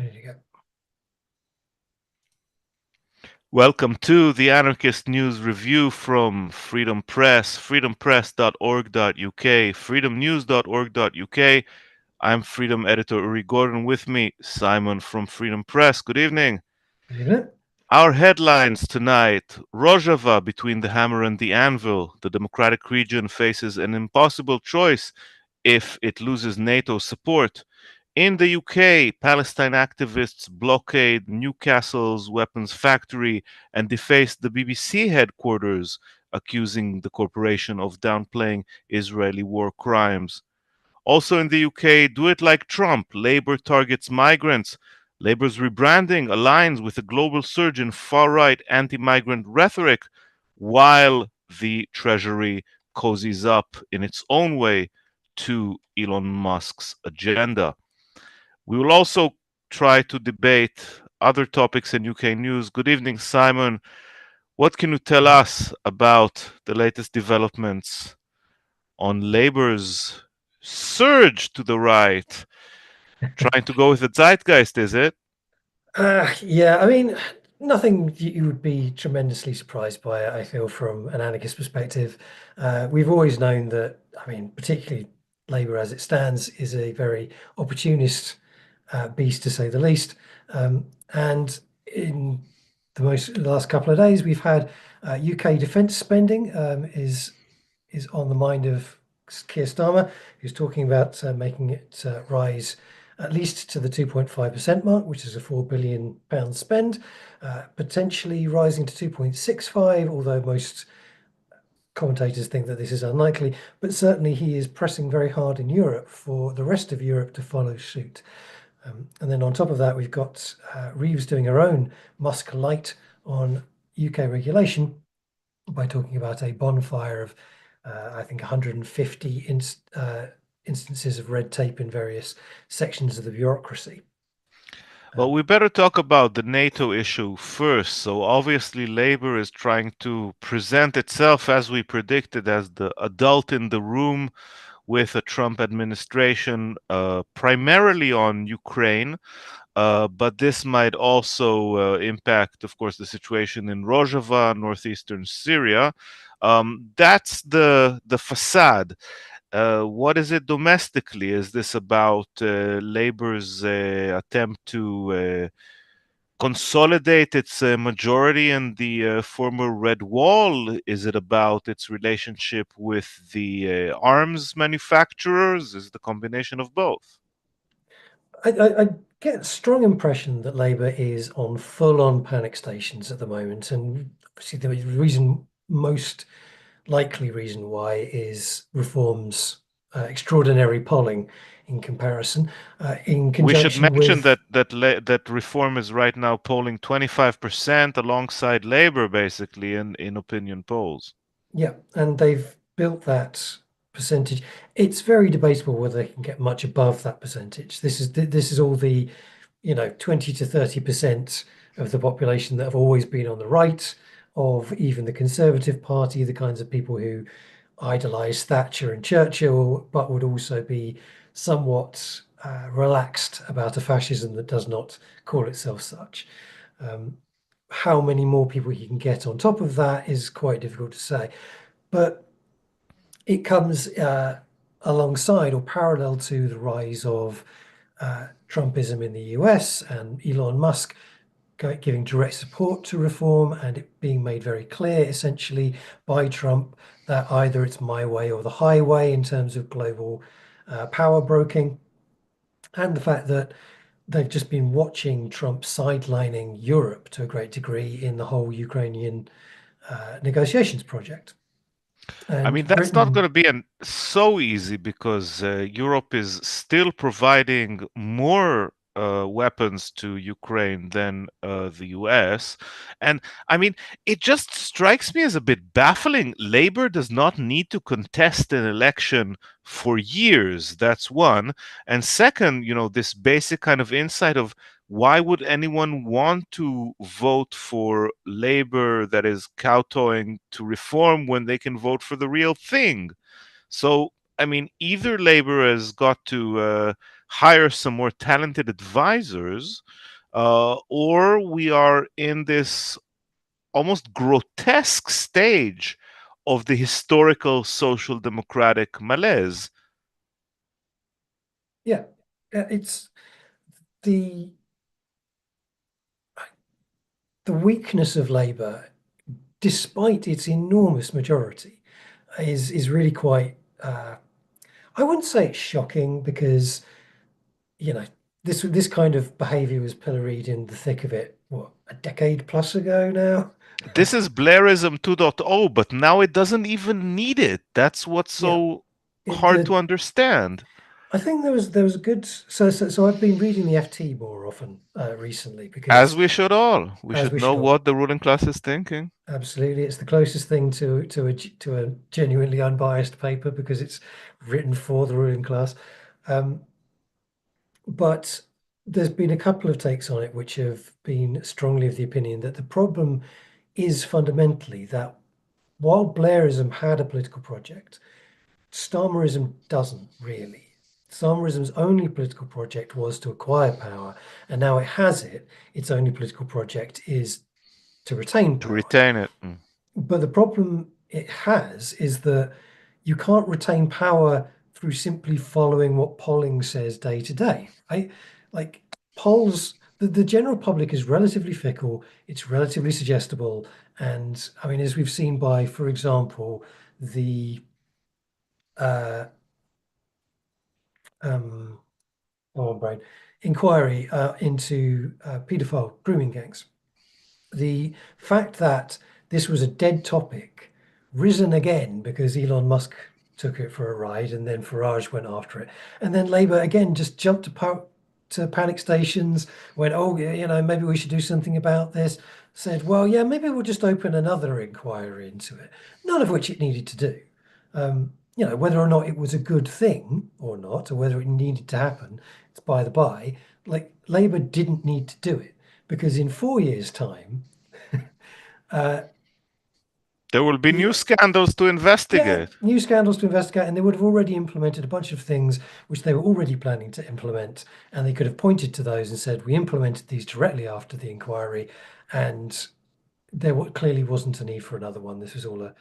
Ready to go. Welcome to the Anarchist News Review from Freedom Press, freedompress.org.uk, freedomnews.org.uk. I'm Freedom Editor Uri Gordon. With me, Simon from Freedom Press. Good evening. Good evening. Our headlines tonight: Rojava between the hammer and the anvil. The democratic region faces an impossible choice if it loses NATO support. In the UK, Palestine activists blockade Newcastle's weapons factory and deface the BBC headquarters, accusing the corporation of downplaying Israeli war crimes. Also in the UK, do it like Trump. Labour targets migrants. Labour's rebranding aligns with a global surge in far-right anti-migrant rhetoric, while the Treasury cozies up in its own way to Elon Musk's agenda. We will also try to debate other topics in UK news. Good evening, Simon. What can you tell us about the latest developments on Labour's surge to the right? Trying to go with the zeitgeist, is it? Yeah, I mean, nothing you would be tremendously surprised by, I feel, from an anarchist perspective. We've always known that, I mean, particularly Labour as it stands is a very opportunist beast, to say the least. And in the last couple of days, we've had UK defence spending is on the mind of Keir Starmer, who's talking about making it rise at least to the 2.5% mark, which is a £4 billion spend, potentially rising to 2.65, although most commentators think that this is unlikely. But certainly he is pressing very hard in Europe for the rest of Europe to follow suit. And then on top of that, we've got Reeves doing her own Musk light on UK regulation by talking about a bonfire of, I think, 150 instances of red tape in various sections of the bureaucracy. Well, we better talk about the NATO issue first. So obviously Labour is trying to present itself, as we predicted, as the adult in the room with a Trump administration, primarily on Ukraine. But this might also impact, of course, the situation in Rojava, northeastern Syria. That's the facade. What is it domestically? Is this about Labour's attempt to consolidate its majority in the former Red Wall? Is it about its relationship with the arms manufacturers? Is it a combination of both? I get a strong impression that Labour is on full-on panic stations at the moment, and obviously the most likely reason why is reforms, extraordinary polling in comparison, in We should conjunction mention with, that Reform is right now polling 25% alongside Labour, basically, in opinion polls. yeah, and they've built that percentage. It's very debatable whether they can get much above that percentage. This is all the, 20 to 30% of the population that have always been on the right of even the Conservative Party, the kinds of people who idolize Thatcher and Churchill, but would also be somewhat relaxed about a fascism that does not call itself such. Um, how many more people you can get on top of that is quite difficult to say. But it comes alongside or parallel to the rise of Trumpism in the US and Elon Musk giving direct support to reform, and it being made very clear essentially by Trump that either it's my way or the highway in terms of global power broking, and the fact that they've just been watching Trump sidelining Europe to a great degree in the whole Ukrainian negotiations project. I And mean, that's not going Britain, to be so easy because Europe is still providing more weapons to Ukraine than the US. And I mean, it just strikes me as a bit baffling. Labour does not need to contest an election for years. That's one. And second, this basic kind of insight of why would anyone want to vote for Labour that is kowtowing to reform when they can vote for the real thing? So, I mean, either Labour has got to hire some more talented advisors, or we are in this almost grotesque stage of the historical social democratic malaise. Yeah, it's the the weakness of Labour, despite its enormous majority, is really quite. I wouldn't say it's shocking because you know this kind of behaviour was pilloried in the thick of it. What, a decade plus ago now? This is Blairism 2.0, but now it doesn't even need it. That's what's Yeah, so hard to the understand. I think there was a good so I've been reading the FT more often recently As because we should all. We as should we know should all. what the ruling class is thinking. Absolutely, it's the closest thing to a genuinely unbiased paper because it's written for the ruling class. Um, but there's been a couple of takes on it which have been strongly of the opinion that the problem is fundamentally that while Blairism had a political project, Starmerism doesn't really. Starmerism's only political project was to acquire power, and now it has it. Its only political project is to retain To power. retain it. Mm. But the problem it has is that you can't retain power through simply following what polling says day to day, right? Like polls, the general public is relatively fickle, it's relatively suggestible. And I mean, as we've seen by, for example, the uh, um, oh, brain inquiry into paedophile grooming gangs. The fact that this was a dead topic, risen again because Elon Musk took it for a ride and then Farage went after it. And then Labour again just jumped to panic stations, went, oh, yeah, maybe we should do something about this. Said, well, yeah, maybe we'll just open another inquiry into it. None of which it needed to do. Whether or not it was a good thing or not, or whether it needed to happen, it's by the by. Like Labour didn't need to do it because in 4 years' time, uh, There will be the new scandals to yeah, investigate. new scandals to investigate, and they would have already implemented a bunch of things which they were already planning to implement, and they could have pointed to those and said, "We implemented these directly after the inquiry," and clearly wasn't a need for another one. This was all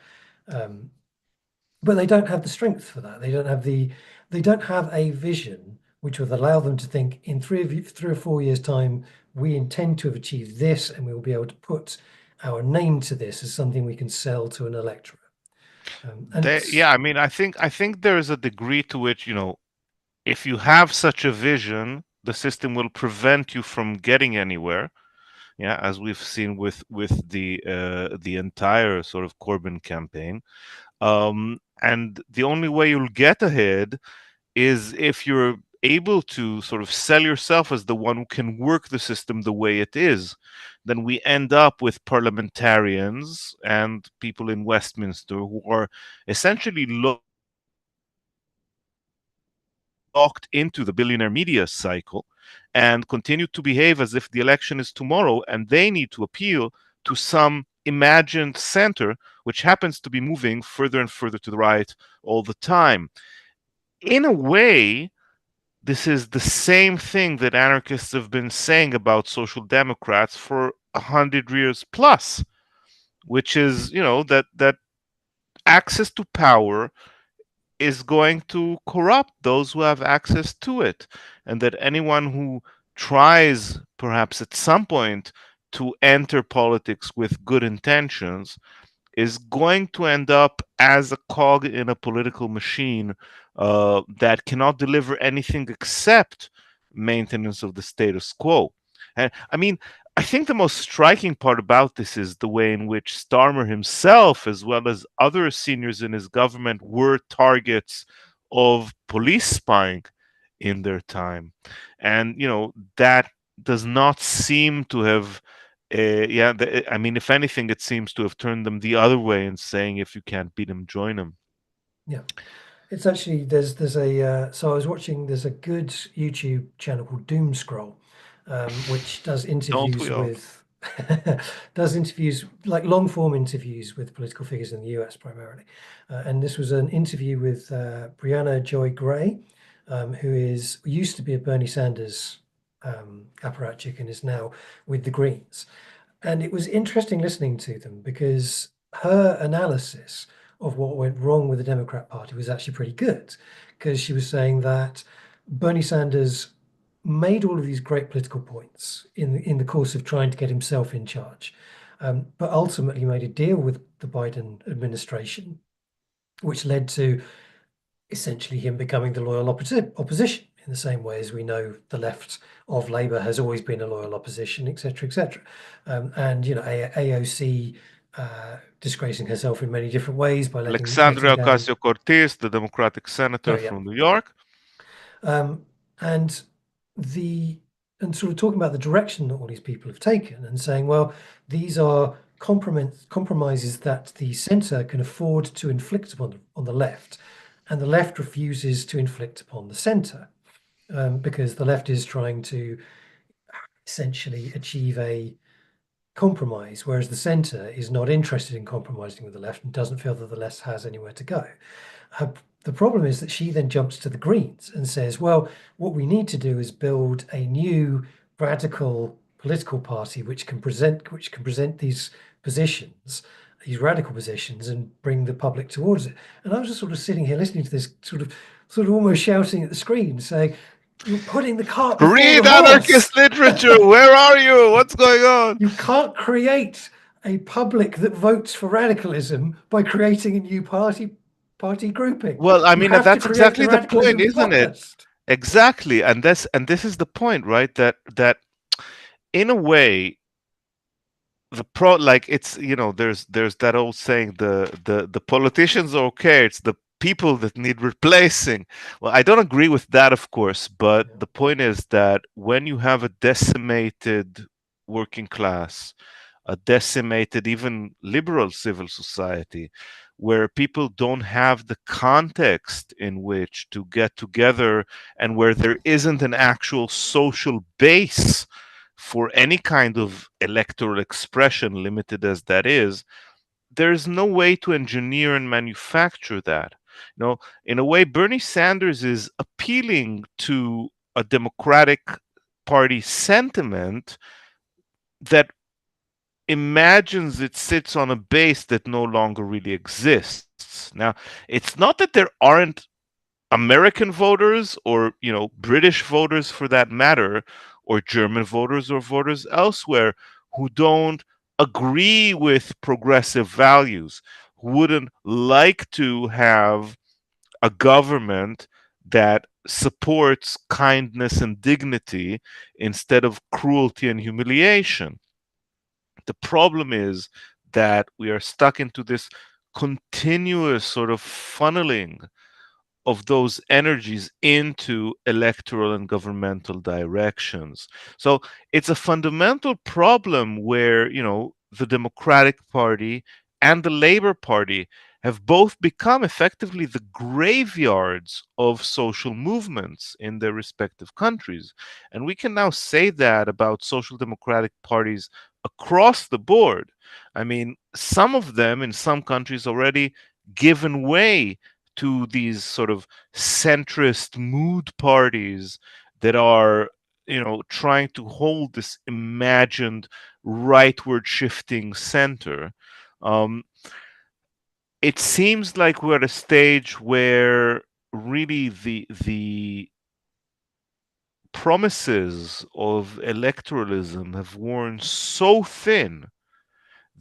um, but they don't have the strength for that. They don't have a vision which would allow them to think in 3 or 4 years' time, we intend to have achieved this, and we will be able to put our name to this as something we can sell to an electorate. And Yeah, I mean, I think there is a degree to which, if you have such a vision, the system will prevent you from getting anywhere. Yeah, as we've seen with the entire sort of Corbyn campaign. And the only way you'll get ahead is if you're able to sort of sell yourself as the one who can work the system the way it is. Then we end up with parliamentarians and people in Westminster who are essentially locked into the billionaire media cycle and continue to behave as if the election is tomorrow and they need to appeal to some imagined center which happens to be moving further and further to the right all the time. In a way, this is the same thing that anarchists have been saying about social democrats for 100 years plus, which is, that access to power is going to corrupt those who have access to it, and that anyone who tries, perhaps at some point, to enter politics with good intentions is going to end up as a cog in a political machine that cannot deliver anything except maintenance of the status quo. And I mean, I think the most striking part about this is the way in which Starmer himself, as well as other seniors in his government, were targets of police spying in their time. And, that does not seem to have I mean, if anything, it seems to have turned them the other way and saying, if you can't beat them, join them. yeah, it's actually there's a so I was watching. There's a good YouTube channel called Doom Scroll, which does Don't we interviews all? with does interviews like long form interviews with political figures in the US primarily. And this was an interview with Brianna Joy Gray, who used to be a Bernie Sanders apparatchik and is now with the Greens. And it was interesting listening to them because her analysis of what went wrong with the Democrat Party was actually pretty good, because she was saying that Bernie Sanders made all of these great political points in the course of trying to get himself in charge, but ultimately made a deal with the Biden administration, which led to essentially him becoming the loyal opposition, in the same way as we know the left of Labour has always been a loyal opposition, etc., etc. And AOC disgracing herself in many different ways by letting Alexandria down. Ocasio-Cortez, the Democratic Oh senator yeah, from New York. and the and sort of talking about the direction that all these people have taken and saying, well, these are compromises that the centre can afford to inflict on the left, and the left refuses to inflict upon the centre, because the left is trying to essentially achieve a compromise, whereas the centre is not interested in compromising with the left and doesn't feel that the left has anywhere to go. Her, the problem is that she then jumps to the Greens and says, well, what we need to do is build a new radical political party which can present these positions, these radical positions, and bring the public towards it. And I was just sort of sitting here listening to this, sort of almost shouting at the screen, saying, "You're putting the cart before the Read horse. anarchist literature. Where are you? What's going on? You can't create a public that votes for radicalism by creating a new party grouping. Well, I You mean, have to that's create the exactly the point, radicalism isn't it? first." Exactly, and this is the point, right? That in a way, it's there's that old saying, the politicians are okay, it's the people that need replacing. Well, I don't agree with that, of course, but Yeah. the point is that when you have a decimated working class, a decimated even liberal civil society, where people don't have the context in which to get together, and where there isn't an actual social base for any kind of electoral expression, limited as that is, there's no way to engineer and manufacture that. In a way, Bernie Sanders is appealing to a Democratic Party sentiment that imagines it sits on a base that no longer really exists. Now, it's not that there aren't American voters, or British voters for that matter, or German voters, or voters elsewhere, who don't agree with progressive values, who wouldn't like to have a government that supports kindness and dignity instead of cruelty and humiliation. The problem is that we are stuck into this continuous sort of funneling of those energies into electoral and governmental directions. So it's a fundamental problem where, the Democratic Party and the Labour Party have both become effectively the graveyards of social movements in their respective countries. And we can now say that about social democratic parties across the board. I mean, some of them in some countries already given way to these sort of centrist mood parties that are, trying to hold this imagined rightward shifting center. Um, it seems like we're at a stage where really the promises of electoralism have worn so thin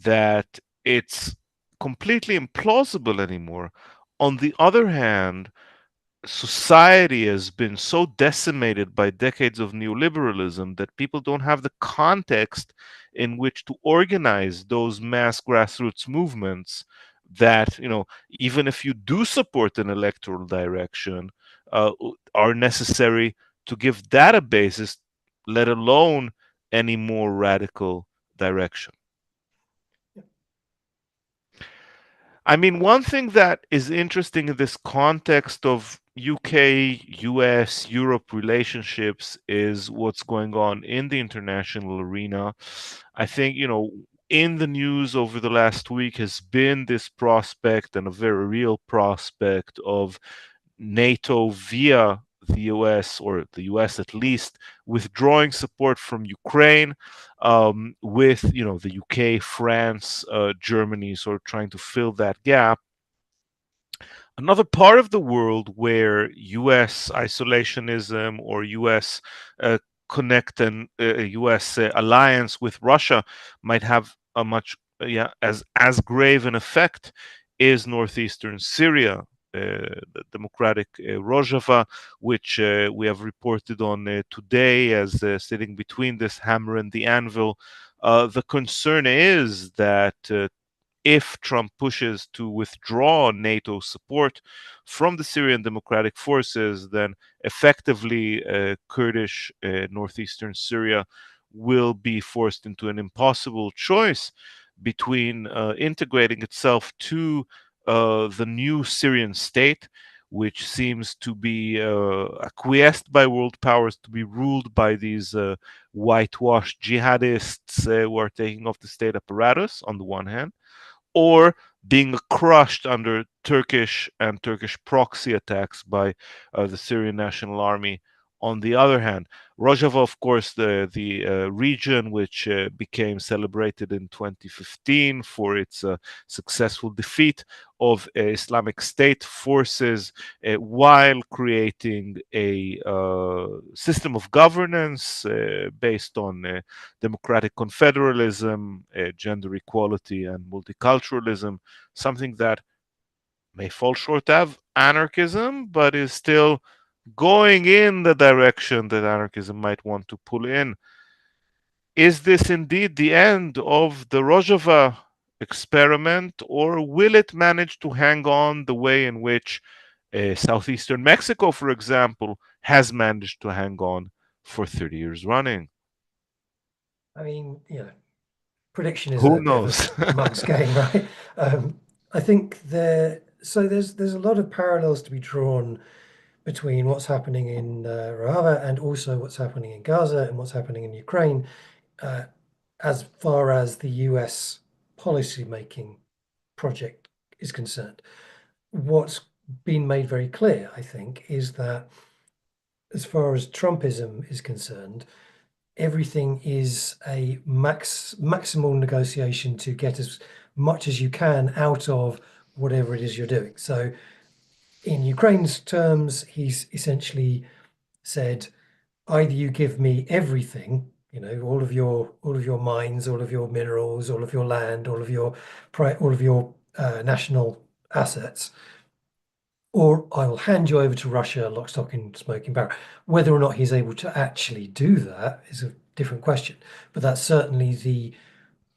that it's completely implausible anymore. On the other hand, society has been so decimated by decades of neoliberalism that people don't have the context in which to organize those mass grassroots movements that, even if you do support an electoral direction, uh, are necessary to give that a basis, let alone any more radical direction. I mean, one thing that is interesting in this context of UK, US, Europe relationships is what's going on in the international arena. I think, in the news over the last week has been this prospect, and a very real prospect, of NATO via the US, or the US at least, withdrawing support from Ukraine, with the UK, France, Germany sort of trying to fill that gap. Another part of the world where US isolationism or US connect and US alliance with Russia might have a much as grave an effect is northeastern Syria. The democratic Rojava, which we have reported on today as sitting between this hammer and the anvil. The concern is that if Trump pushes to withdraw NATO support from the Syrian Democratic Forces, then effectively Kurdish northeastern Syria will be forced into an impossible choice between integrating itself to the new Syrian state, which seems to be acquiesced by world powers to be ruled by these whitewashed jihadists who are taking off the state apparatus on the one hand, or being crushed under Turkish and Turkish proxy attacks by the Syrian National Army. On the other hand, Rojava, of course, the region which became celebrated in 2015 for its successful defeat of Islamic State forces, while creating a system of governance based on democratic confederalism, gender equality, and multiculturalism, something that may fall short of anarchism, but is still going in the direction that anarchism might want to pull in. Is this indeed the end of the Rojava experiment, or will it manage to hang on the way in which southeastern Mexico, for example, has managed to hang on for 30 years running? I mean, prediction is Who a bit of knows? a mug's game, right? I think there's a lot of parallels to be drawn between what's happening in Rojava and also what's happening in Gaza and what's happening in Ukraine, uh, as far as the US policy making project is concerned. What's been made very clear, I think, is that as far as Trumpism is concerned, everything is a maximal negotiation to get as much as you can out of whatever it is you're doing. So in Ukraine's terms, he's essentially said, either you give me everything, all of your mines, all of your minerals, all of your land, all of your national assets, or I will hand you over to Russia, lock, stock, and smoking barrel. Whether or not he's able to actually do that is a different question, but that's certainly the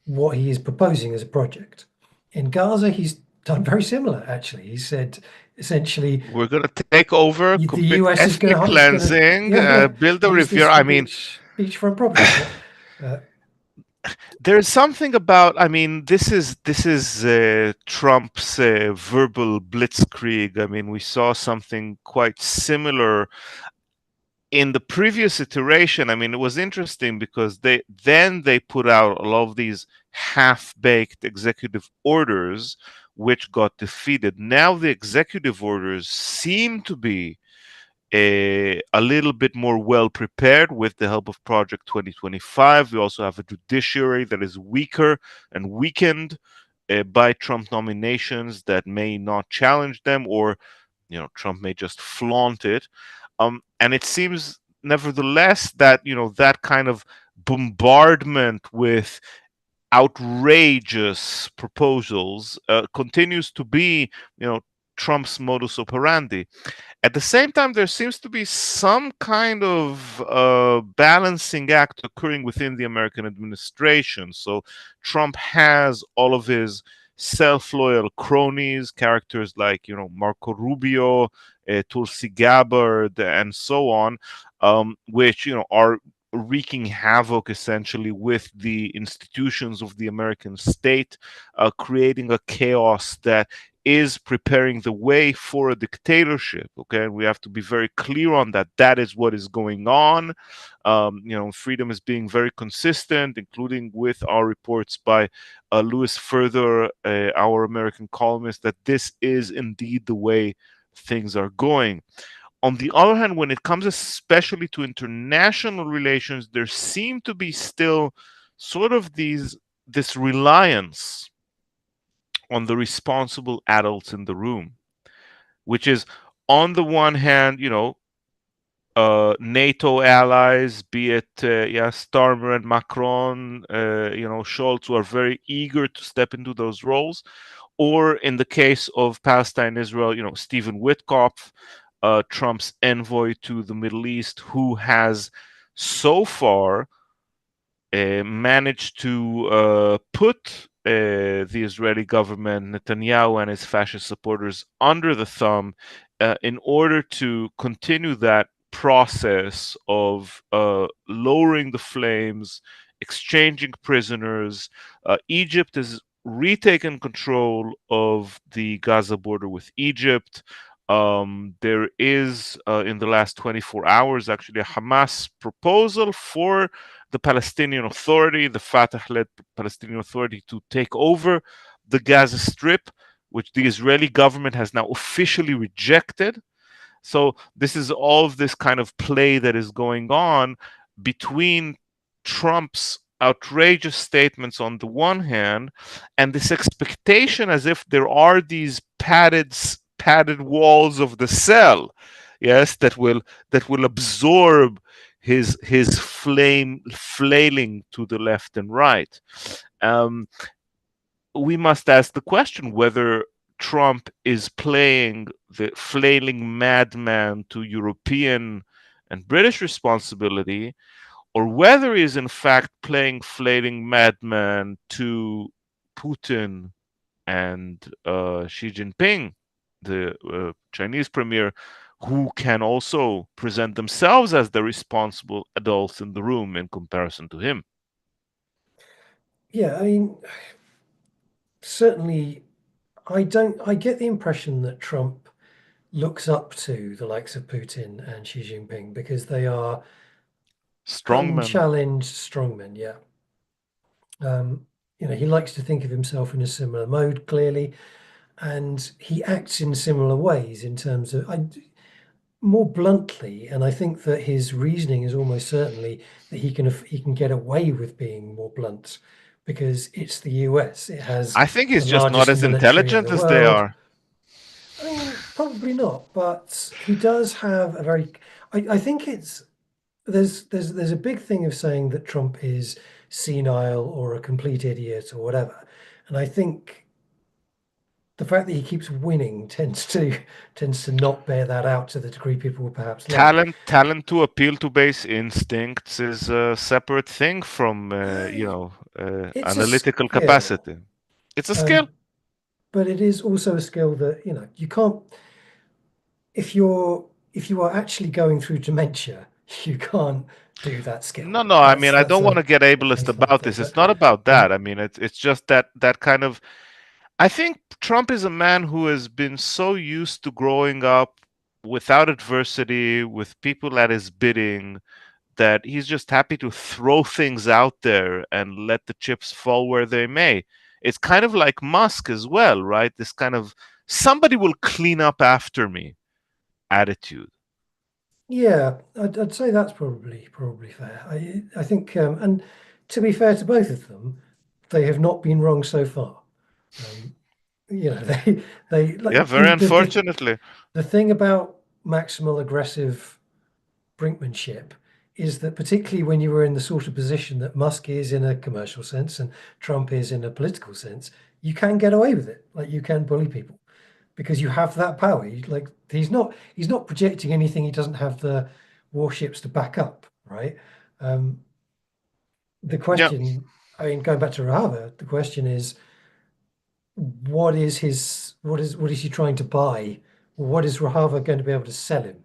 what he is proposing as a project. In Gaza, he's done very similar. Actually, he said essentially We're going to take over, the commit US ethnic is going to cleansing, yeah, yeah, build a use this riviera. for I mean, beachfront properties. Yeah. there's something about. I mean, this is Trump's verbal blitzkrieg. I mean, we saw something quite similar in the previous iteration. I mean, it was interesting because they put out a lot of these half-baked executive orders, which got defeated. Now the executive orders seem to be a little bit more well prepared with the help of Project 2025. We also have a judiciary that is weaker and weakened by Trump nominations that may not challenge them, or Trump may just flaunt it. And it seems, nevertheless, that that kind of bombardment with outrageous proposals continues to be, Trump's modus operandi. At the same time, there seems to be some kind of balancing act occurring within the American administration. So Trump has all of his self-loyal cronies, characters like Marco Rubio, Tulsi Gabbard, and so on, which are wreaking havoc essentially with the institutions of the American state, creating a chaos that is preparing the way for a dictatorship. Okay, and we have to be very clear on that. That is what is going on. Freedom is being very consistent, including with our reports by Louis Further, our American columnist, that this is indeed the way things are going. On the other hand, when it comes especially to international relations, there seem to be still sort of this reliance on the responsible adults in the room, which is on the one hand, NATO allies, be it Starmer and Macron, Scholz, who are very eager to step into those roles, or in the case of Palestine, Israel, Stephen Witkoff, Trump's envoy to the Middle East, who has so far managed to put the Israeli government, Netanyahu and his fascist supporters, under the thumb in order to continue that process of lowering the flames, exchanging prisoners. Egypt has retaken control of the Gaza border with Egypt. There is, in the last 24 hours, actually a Hamas proposal for the Palestinian Authority, the Fatah-led Palestinian Authority, to take over the Gaza Strip, which the Israeli government has now officially rejected. So this is all of this kind of play that is going on between Trump's outrageous statements on the one hand and this expectation as if there are these padded walls of the cell, yes, that will absorb his flailing to the left and right. um, we must ask the question whether Trump is playing the flailing madman to European and British responsibility, or whether he is in fact playing flailing madman to Putin and Xi Jinping, the Chinese premier, who can also present themselves as the responsible adults in the room in comparison to him. Yeah, I mean, certainly, I get the impression that Trump looks up to the likes of Putin and Xi Jinping because they are Strongman. unchallenged strongmen. Yeah. Um, he likes to think of himself in a similar mode, clearly, and he acts in similar ways in terms of, more bluntly, and I think that his reasoning is almost certainly that he can get away with being more blunt because it's the US. It has I think the he's just not largest as military in intelligent the as they world. are. I mean, probably not, but he does have a very. I think it's there's a big thing of saying that Trump is senile or a complete idiot or whatever, and I think the fact that he keeps winning tends to not bear that out to the degree people would perhaps like. Talent to appeal to base instincts is a separate thing from It's a analytical skill, capacity. It's a skill. um, but it is also a skill that you can't. If you are actually going through dementia, you can't do that skill. No. I That's mean, I that's don't want a to get ableist baseline about thing. this. But It's not about that. um, I mean, it's just that kind of. I think Trump is a man who has been so used to growing up without adversity, with people at his bidding, that he's just happy to throw things out there and let the chips fall where they may. It's kind of like Musk as well, right? This kind of somebody will clean up after me attitude. yeah, I'd say that's probably fair. I think, and to be fair to both of them, they have not been wrong so far. Um, they Yeah, like very the unfortunately. the thing about maximal aggressive brinkmanship is that particularly when you were in the sort of position that Musk is in a commercial sense and Trump is in a political sense, you can get away with it. Like you can bully people because you have that power. Like he's not projecting anything he doesn't have the warships to back up, right? Um, the Yeah. question, I mean, going back to Rojava, the question is, what is he trying to buy? What is Rojava going to be able to sell him?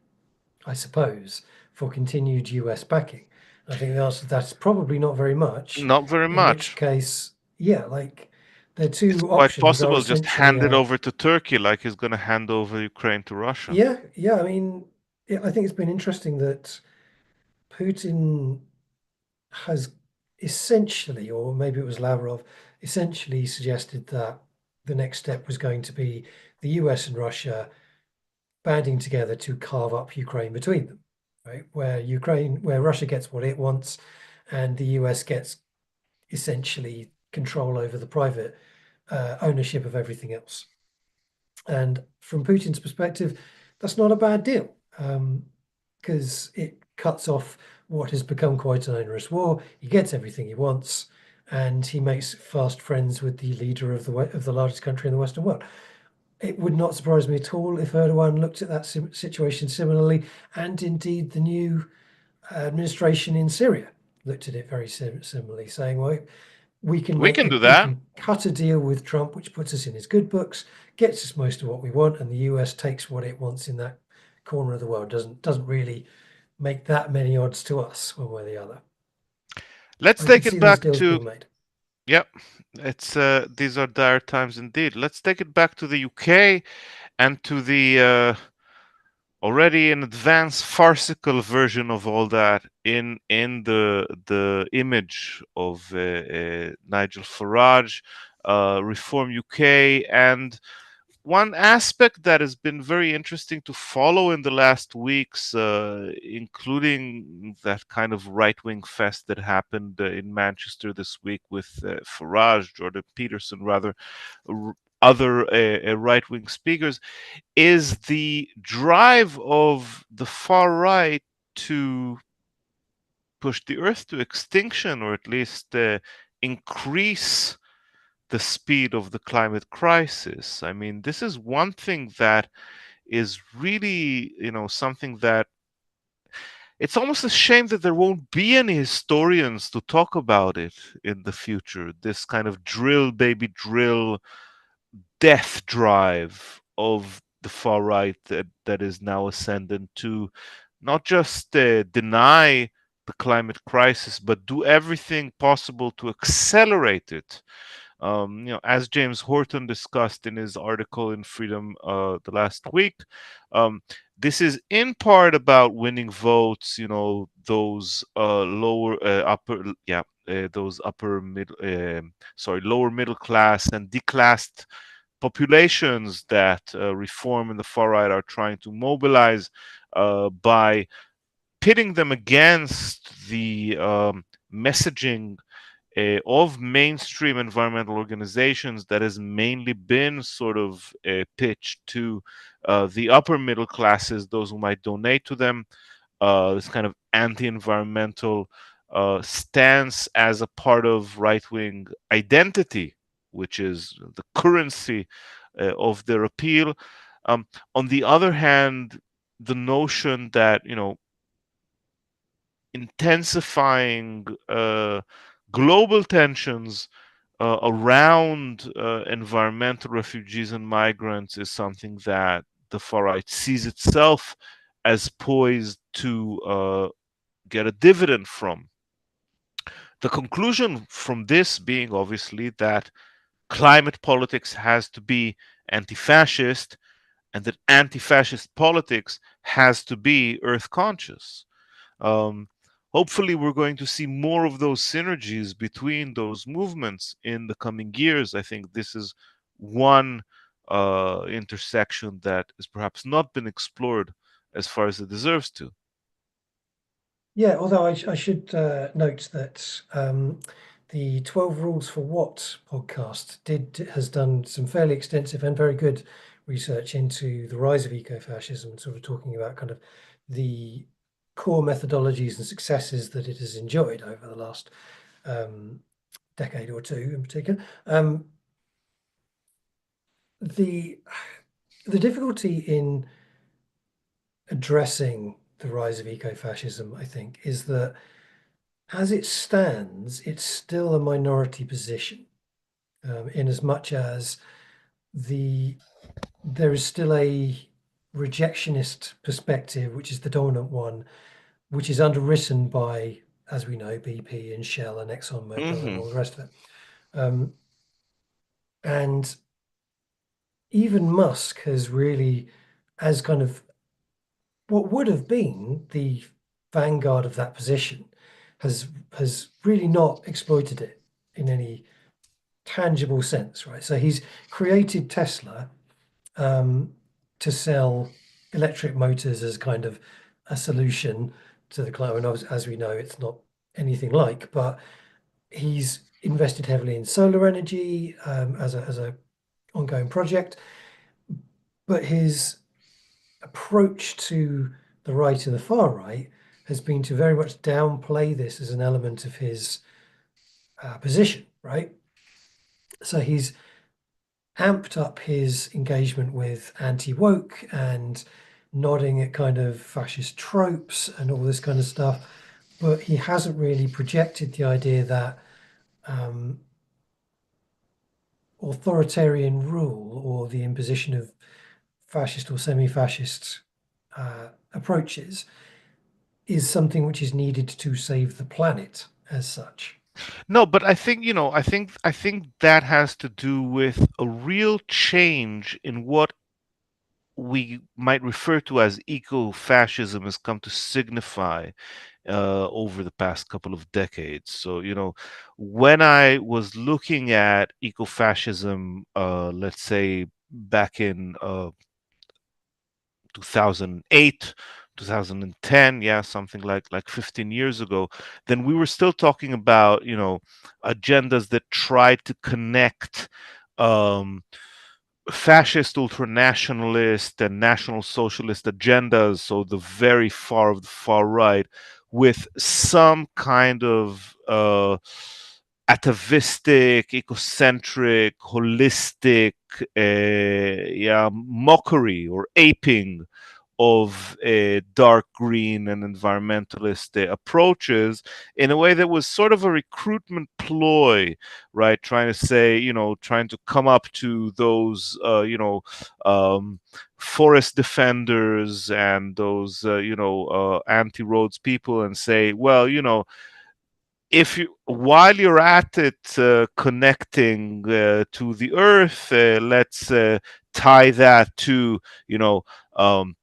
I suppose, for continued US backing? I think the answer to that is probably not very much, Not very in which much. case, yeah, like their It's two quite options are possible just essentially, hand it over to Turkey like he's going to hand over Ukraine to Russia. yeah, yeah, I mean, I think it's been interesting that Putin has essentially, or maybe it was Lavrov, essentially suggested that the next step was going to be the US and Russia banding together to carve up Ukraine between them, right? Where Russia gets what it wants, and the US gets essentially control over the private ownership of everything else. And from Putin's perspective, that's not a bad deal because it cuts off what has become quite an onerous war. He gets everything he wants, and he makes fast friends with the leader of the largest country in the Western world. It would not surprise me at all if Erdogan looked at that situation similarly, and indeed the new administration in Syria looked at it very similarly, saying, "Well, We can do we that. can cut a deal with Trump, which puts us in his good books, gets us most of what we want, and the US takes what it wants in that corner of the world. Doesn't really make that many odds to us one way or the other." Let's I could take see it those back deals to, being made. yep, it's these are dire times indeed. Let's take it back to the UK and to the already an advanced farcical version of all that in the image of Nigel Farage, Reform UK, and one aspect that has been very interesting to follow in the last weeks, including that kind of right-wing fest that happened in Manchester this week with Farage, Jordan Peterson, rather, other right-wing speakers, is the drive of the far right to push the earth to extinction, or at least increase the speed of the climate crisis. I mean, this is one thing that is really, something that it's almost a shame that there won't be any historians to talk about it in the future. This kind of drill, baby, drill death drive of the far right that is now ascendant to not just deny the climate crisis, but do everything possible to accelerate it. As James Horton discussed in his article in Freedom the last week, this is in part about winning votes. Those those upper middle, lower middle class and declassed populations that Reform and the far right are trying to mobilize by pitting them against the messaging of mainstream environmental organizations that has mainly been sort of pitched to the upper middle classes, those who might donate to them, this kind of anti-environmental stance as a part of right-wing identity, which is the currency of their appeal. On the other hand, the notion that intensifying global tensions around environmental refugees and migrants is something that the far right sees itself as poised to get a dividend from. The conclusion from this being obviously that climate politics has to be anti-fascist, and that anti-fascist politics has to be earth conscious. Um, Hopefully, we're going to see more of those synergies between those movements in the coming years. I think this is one intersection that has perhaps not been explored as far as it deserves to. Yeah, although I should note that the 12 Rules for What podcast has done some fairly extensive and very good research into the rise of ecofascism, sort of talking about kind of the core methodologies and successes that it has enjoyed over the last um, decade or two in particular. The the difficulty in addressing the rise of ecofascism, I think, is that as it stands, it's still a minority position, in as much as there is still a rejectionist perspective, which is the dominant one, which is underwritten by, as we know, BP and Shell and ExxonMobil and Hmm. all the rest of it. And even Musk has really, as kind of what would have been the vanguard of that position, has really not exploited it in any tangible sense, right? So he's created Tesla to sell electric motors as kind of a solution to the climate. And as we know, it's not anything like, but he's invested heavily in solar energy as a ongoing project. But his approach to the right and the far right has been to very much downplay this as an element of his position, right? So he's amped up his engagement with anti-woke and nodding at kind of fascist tropes and all this kind of stuff, but he hasn't really projected the idea that um, authoritarian rule or the imposition of fascist or semi-fascist approaches is something which is needed to save the planet as such. No, but I think, I think that has to do with a real change in what we might refer to as eco-fascism has come to signify over the past couple of decades. So, when I was looking at eco-fascism, let's say back in 2008, 2010, yeah, something like 15 years ago, then we were still talking about, agendas that tried to connect um, fascist, ultranationalist, and national socialist agendas, so the very far of the far right, with some kind of atavistic, ecocentric, holistic, yeah, mockery or aping of dark green and environmentalist approaches in a way that was sort of a recruitment ploy, right? Trying to say, trying to come up to those, forest defenders and those, anti-roads people and say, well, if you while you're at it, connecting to the earth, let's tie that to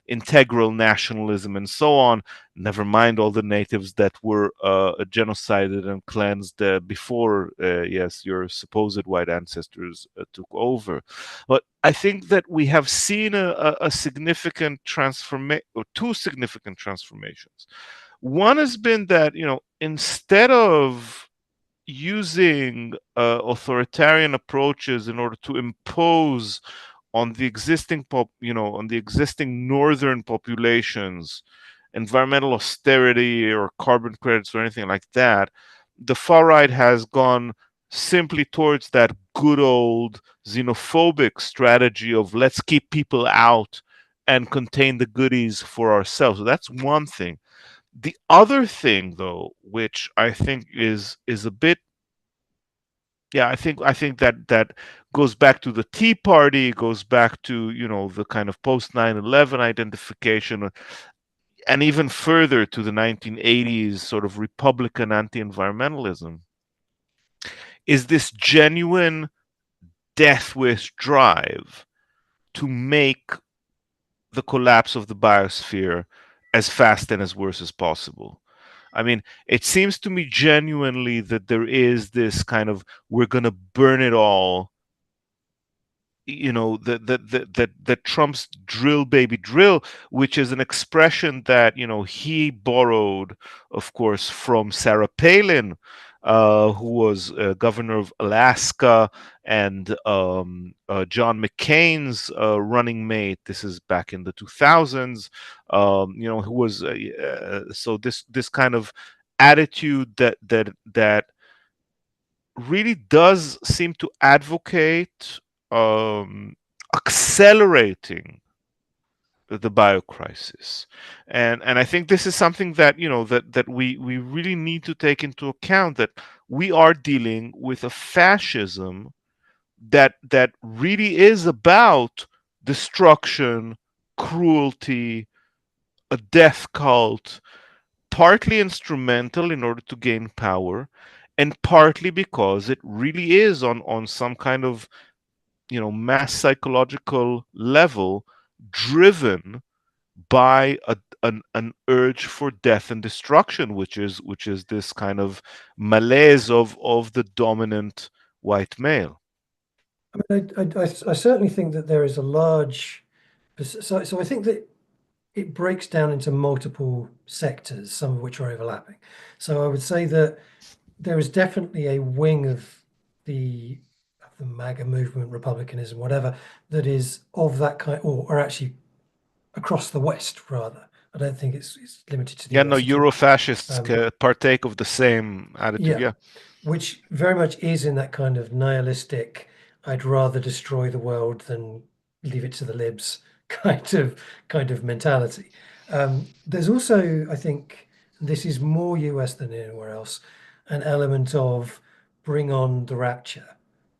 integral nationalism and so on. Never mind all the natives that were genocided and cleansed before, yes, your supposed white ancestors took over. But I think that we have seen a significant transformation, or two significant transformations. One has been that, instead of using authoritarian approaches in order to impose on the existing on the existing northern populations environmental austerity or carbon credits or anything like that, the far right has gone simply towards that good old xenophobic strategy of let's keep people out and contain the goodies for ourselves. So that's one thing. The other thing, though, which I think is a bit, yeah, I think that goes back to the Tea Party, goes back to, the kind of post 9/11 identification, and even further to the 1980s sort of Republican anti-environmentalism, is this genuine death wish drive to make the collapse of the biosphere as fast and as worse as possible. I mean, it seems to me genuinely that there is this kind of we're going to burn it all, that Trump's drill baby drill, which is an expression that he borrowed, of course, from Sarah Palin, who was governor of Alaska, and John McCain's running mate. This is back in the 2000s. Who was so this kind of attitude that really does seem to advocate accelerating the biocrisis, and I think this is something that we really need to take into account, that we are dealing with a fascism that really is about destruction, cruelty, a death cult, partly instrumental in order to gain power, and partly because it really is on some kind of mass psychological level driven by an urge for death and destruction, which is this kind of malaise of the dominant white male. I mean, I certainly think that there is a large. So I think that it breaks down into multiple sectors, some of which are overlapping. So I would say that there is definitely a wing of the MAGA movement, republicanism, whatever, that is of that kind, or actually across the West rather. I don't think it's limited to the Yeah, no, US at all. Euro-fascists Um, partake of the same attitude. yeah, Yeah. which very much is in that kind of nihilistic, I'd rather destroy the world than leave it to the libs kind of mentality. There's also, I think, this is more US than anywhere else, an element of bring on the rapture,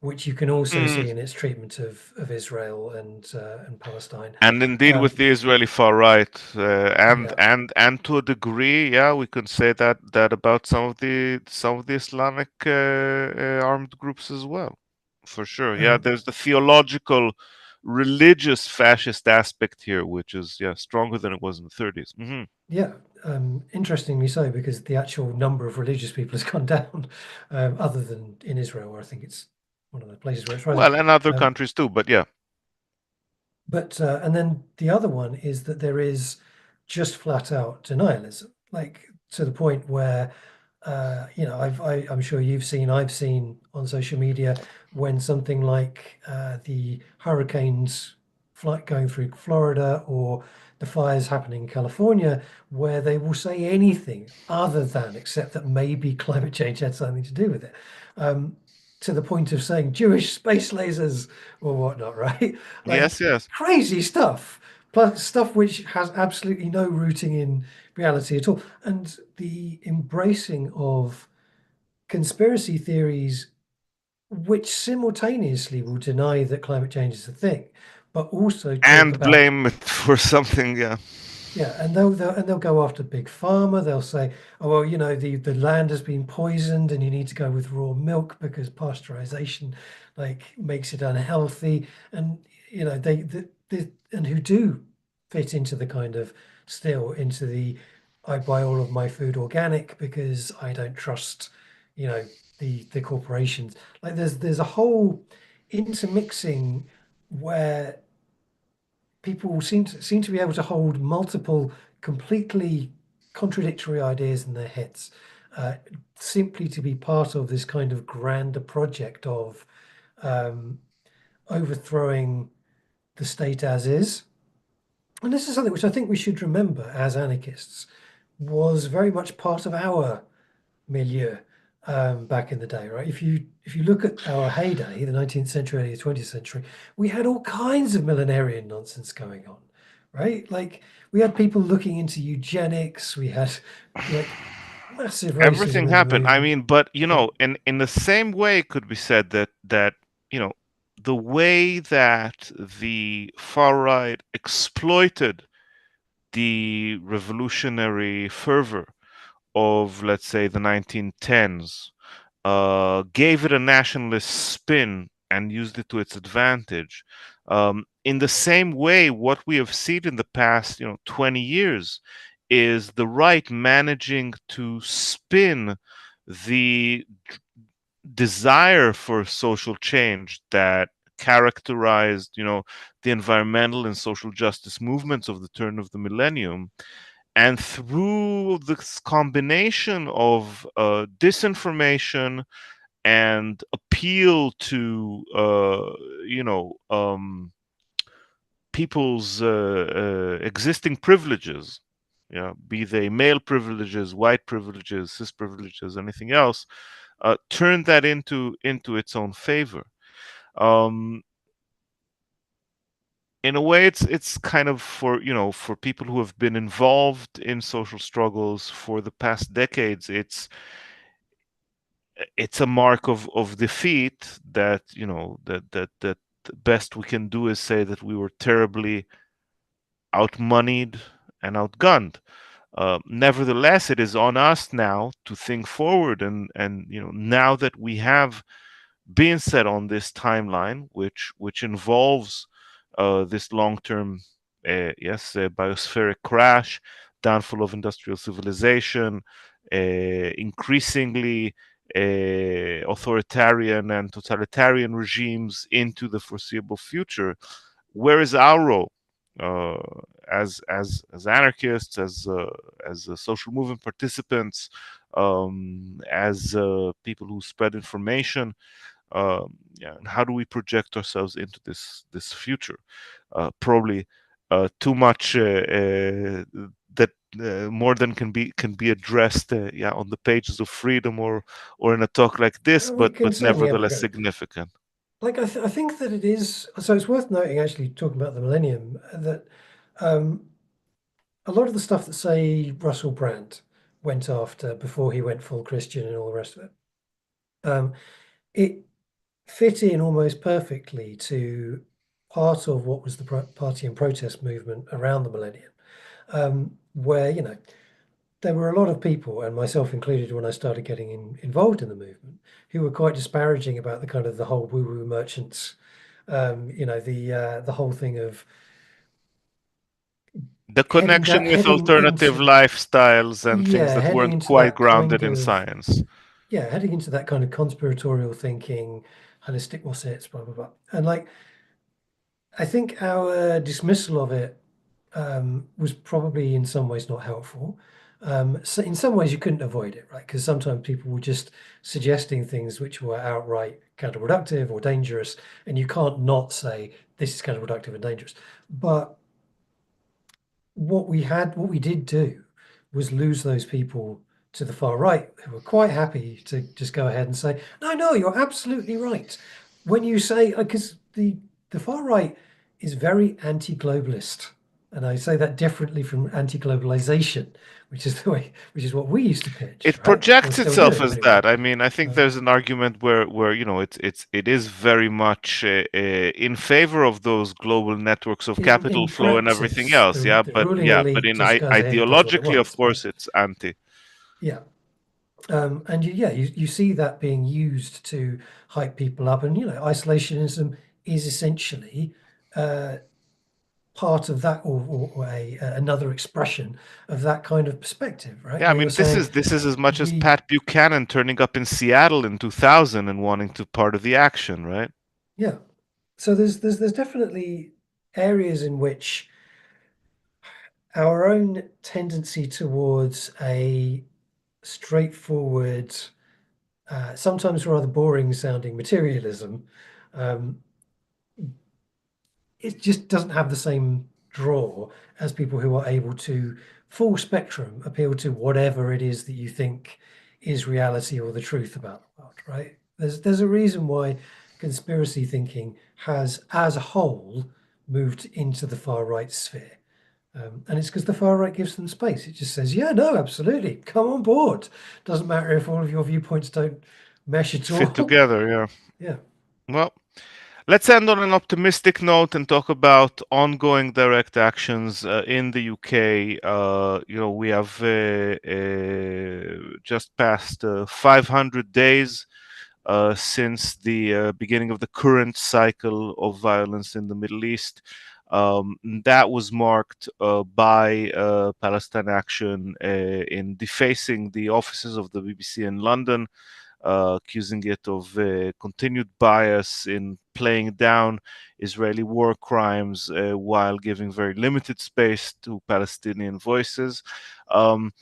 which you can also Mm. see in its treatment of Israel and Palestine. And indeed, with Um, the Israeli far right, and yeah, and to a degree, yeah, we can say that about some of the Islamic armed groups as well, for sure. Yeah, um, there's the theological, religious fascist aspect here, which is stronger than it was in the 30s. yeah. Interestingly so, because the actual number of religious people has gone down, other than in Israel, where I think it's one of the places where it's rising. Well, and other Um, countries too, but yeah. But and then the other one is that there is just flat out denialism, like to the point where I'm sure I've seen on social media when something like the hurricanes flight going through Florida or the fires happening in California, where they will say anything other than except that maybe climate change had something to do with it. Um, to the point of saying Jewish space lasers or whatnot, right? Like Yes, yes. crazy stuff, plus stuff which has absolutely no rooting in reality at all. And the embracing of conspiracy theories, which simultaneously will deny that climate change is a thing, but also talk And about, blame it for something, yeah. yeah, and they'll go after big pharma. They'll say, oh well, the land has been poisoned, and you need to go with raw milk because pasteurization like makes it unhealthy. And and who do fit into the kind of still into the I buy all of my food organic because I don't trust, you know, the corporations. Like there's a whole intermixing where people seem to be able to hold multiple completely contradictory ideas in their heads, uh, simply to be part of this kind of grander project of um, overthrowing the state as is. And this is something which I think we should remember as anarchists was very much part of our milieu back in the day, right? If you look at our heyday, the 19th century, early 20th century, we had all kinds of millenarian nonsense going on, right? Like we had people looking into eugenics, we had like massive Everything racism in the happened. I movement. mean, but Yeah, in the same way, it could be said that the way that the far right exploited the revolutionary fervor of, let's say, the 1910s, gave it a nationalist spin and used it to its advantage. In the same way, what we have seen in the past, 20 years, is the right managing to spin the desire for social change that characterized, the environmental and social justice movements of the turn of the millennium, and through this combination of disinformation and appeal to people's existing privileges, yeah, be they male privileges, white privileges, cis privileges, anything else, turn that into its own favor. Um, in a way, it's kind of for people who have been involved in social struggles for the past decades. It's a mark of defeat that that the best we can do is say that we were terribly outmoneyed and outgunned. Nevertheless, it is on us now to think forward, and now that we have been set on this timeline, which involves this long-term, biospheric crash, downfall of industrial civilization, increasingly authoritarian and totalitarian regimes into the foreseeable future. Where is our role? as anarchists, as social movement participants, as people who spread information. Yeah, and how do we project ourselves into this future? Probably too much that more than can be addressed, yeah, on the pages of freedom or in a talk like this, We can but certainly have a nevertheless go. significant. Like I think that it is. So it's worth noting, actually, talking about the millennium, that um, a lot of the stuff that, say, Russell Brand went after before he went full Christian and all the rest of it, it fit in almost perfectly to part of what was the party and protest movement around the millennium, where there were a lot of people, and myself included, when I started getting involved in the movement, who were quite disparaging about the kind of the whole woo-woo merchants, the whole thing of The connection with heading alternative into lifestyles and things yeah, that heading weren't into quite that kind grounded in of science. yeah, heading into that kind of conspiratorial thinking, holistic what's it, blah blah blah, and like I think our dismissal of it was probably in some ways not helpful. So in some ways, you couldn't avoid it, right? Because sometimes people were just suggesting things which were outright counterproductive or dangerous, and you can't not say this is counterproductive and dangerous. But what we did do was lose those people to the far right who were quite happy to just go ahead and say, no, no, you're absolutely right. When you say, because the far right is very anti-globalist, and I say that differently from anti-globalization, which is what we used to pitch, It right? Or projects still itself do as anyway. that. I mean, I think Um, there's an argument where it is very much in favor of those global networks of capital in flow and everything practice, else. Yeah, the but ruling yeah, but elite in just goes ahead and does what it ideologically, of wants. But course, it's anti. yeah, and you see that being used to hype people up, and isolationism is essentially uh, part of that, or another expression of that kind of perspective, right? Yeah, I Where you're mean, this saying is this is as much as we, Pat Buchanan turning up in Seattle in 2000 and wanting to part of the action, right? yeah. So there's definitely areas in which our own tendency towards a straightforward, sometimes rather boring sounding materialism, um, it just doesn't have the same draw as people who are able to full spectrum appeal to whatever it is that you think is reality or the truth about the world, right? There's a reason why conspiracy thinking has, as a whole, moved into the far right sphere. And it's because the far right gives them space. It just says, yeah, no, absolutely, come on board. Doesn't matter if all of your viewpoints don't mesh at Fit all. together, yeah. Yeah. Well, let's end on an optimistic note and talk about ongoing direct actions in the UK. We have just passed 500 days since the beginning of the current cycle of violence in the Middle East. That was marked by Palestine Action in defacing the offices of the BBC in London, accusing it of continued bias in playing down Israeli war crimes while giving very limited space to Palestinian voices. Um,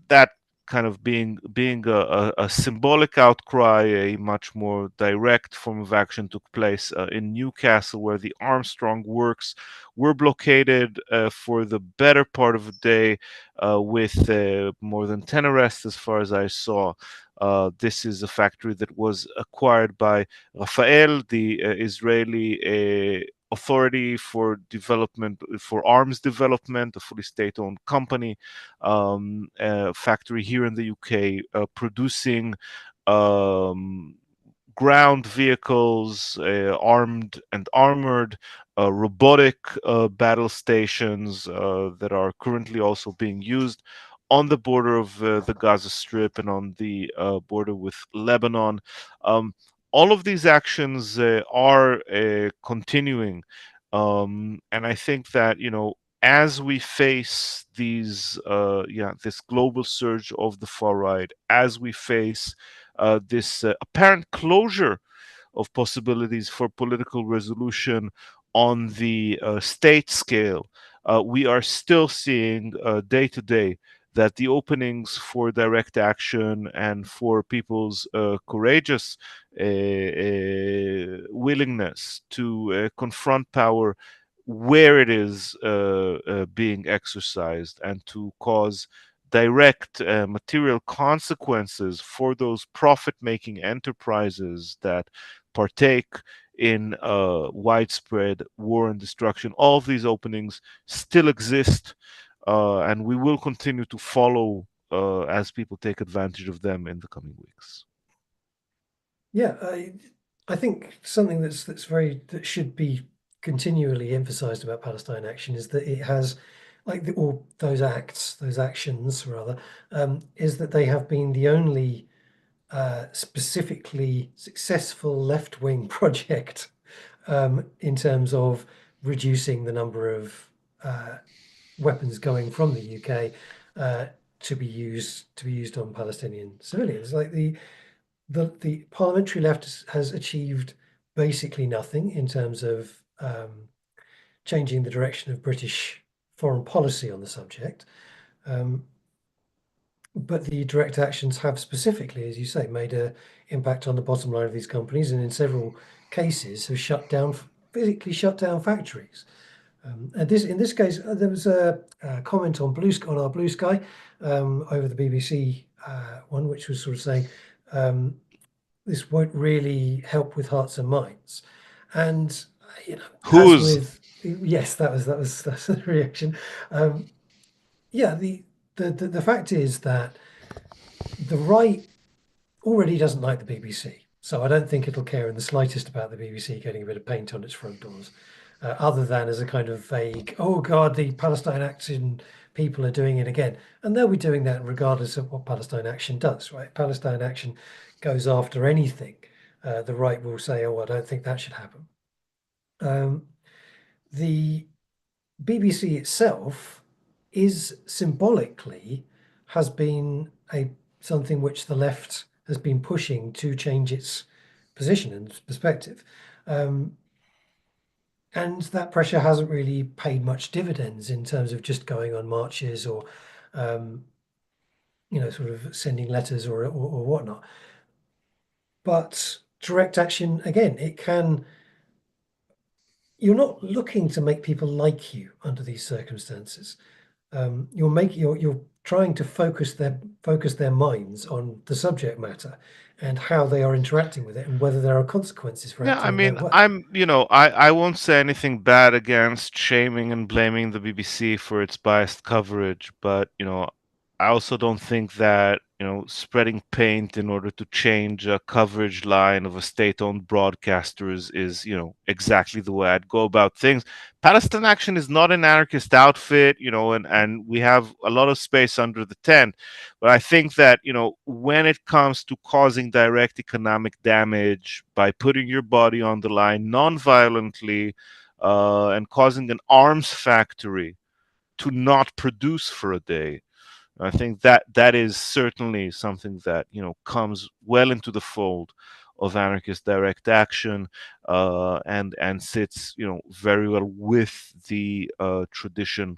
that kind of being a symbolic outcry, a much more direct form of action took place in Newcastle, where the Armstrong works were blockaded for the better part of a day, with more than 10 arrests as far as I saw. This is a factory that was acquired by Rafael, the Israeli authority for development, for arms development, a fully state-owned company, factory here in the UK, producing um, ground vehicles, armed and armored, robotic battle stations that are currently also being used on the border of the Gaza Strip and on the border with Lebanon. Um, all of these actions are continuing. And I think that, as we face this global surge of the far right, as we face this apparent closure of possibilities for political resolution on the state scale, we are still seeing day to day that the openings for direct action and for people's courageous willingness to confront power where it is being exercised and to cause direct material consequences for those profit making enterprises that partake in widespread war and destruction. All of these openings still exist, and we will continue to follow as people take advantage of them in the coming weeks. Yeah, I think something that should be continually emphasized about Palestine Action is that it has, like all those actions rather, is that they have been the only specifically successful left-wing project in terms of reducing the number of weapons going from the UK to be used on Palestinian civilians. Like the parliamentary left has achieved basically nothing in terms of changing the direction of British foreign policy on the subject. But the direct actions have specifically, as you say, made an impact on the bottom line of these companies, and in several cases have physically shut down factories. And in this case, there was a comment on our Blue Sky over the BBC one, which was sort of saying this won't really help with hearts and minds. And as Whose? with yes, that's the reaction. Yeah, the fact is that the right already doesn't like the BBC, so I don't think it'll care in the slightest about the BBC getting a bit of paint on its front doors, other than as a kind of vague, oh God, the Palestine Action people are doing it again. And they'll be doing that regardless of what Palestine Action does, right? Palestine Action goes after anything. The right will say, oh, I don't think that should happen. The BBC itself is symbolically has been something which the left has been pushing to change its position and perspective. And that pressure hasn't really paid much dividends in terms of just going on marches or, sort of sending letters or whatnot. But direct action, again, you're not looking to make people like you under these circumstances. You're trying to focus their minds on the subject matter and how they are interacting with it and whether there are consequences for Yeah, I acting in that mean, way. I won't say anything bad against shaming and blaming the BBC for its biased coverage, but, I also don't think that, spreading paint in order to change a coverage line of a state-owned broadcaster is, exactly the way I'd go about things. Palestine Action is not an anarchist outfit, and we have a lot of space under the tent. But I think that, when it comes to causing direct economic damage by putting your body on the line non-violently and causing an arms factory to not produce for a day, I think that is certainly something that comes well into the fold of anarchist direct action, and sits very well with the tradition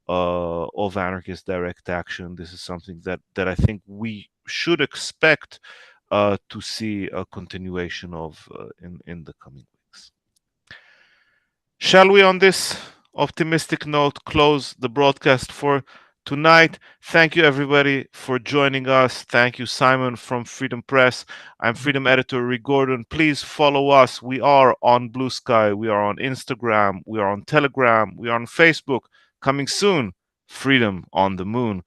of anarchist direct action. This is something that I think we should expect to see a continuation of in the coming weeks. Shall we, on this optimistic note, close the broadcast for tonight? Thank you, everybody, for joining us. Thank you, Simon from Freedom Press. I'm Freedom Editor Uri Gordon. Please follow us. We are on Blue Sky. We are on Instagram. We are on Telegram. We are on Facebook. Coming soon, Freedom on the Moon.